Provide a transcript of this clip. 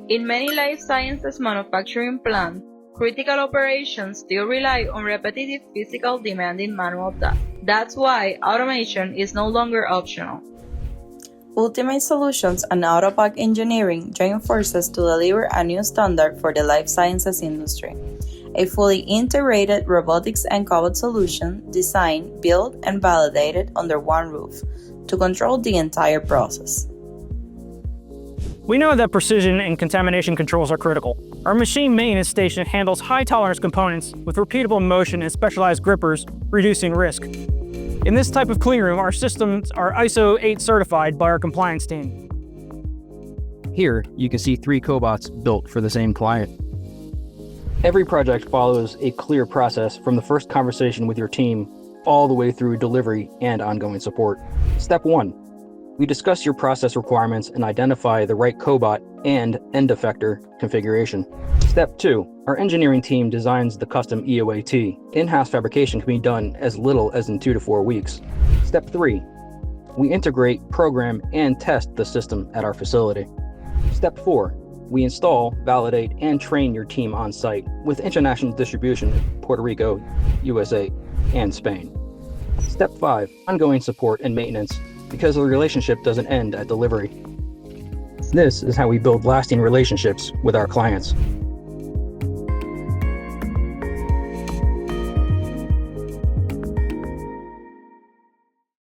In many life sciences manufacturing plants, critical operations still rely on repetitive physical demanding manual tasks. That's why automation is no longer optional. Ultimate Solutions and AutoPak Engineering join forces to deliver a new standard for the life sciences industry. A fully integrated robotics and cobot solution designed, built, and validated under one roof to control the entire process. We know that precision and contamination controls are critical. Our machine maintenance station handles high-tolerance components with repeatable motion and specialized grippers, reducing risk. In this type of cleanroom, our systems are ISO 8 certified by our compliance team. Here, you can see 3 cobots built for the same client. Every project follows a clear process from the first conversation with your team all the way through delivery and ongoing support. Step 1. We discuss your process requirements and identify the right cobot and end effector configuration. Step 2. Our engineering team designs the custom EOAT. In-house fabrication can be done as little as in 2 to 4 weeks. Step 3. We integrate, program, and test the system at our facility. Step 4. We install, validate, and train your team on site with international distribution in Puerto Rico, USA, and Spain. Step 5. Ongoing support and maintenance, because the relationship doesn't end at delivery. This is how we build lasting relationships with our clients.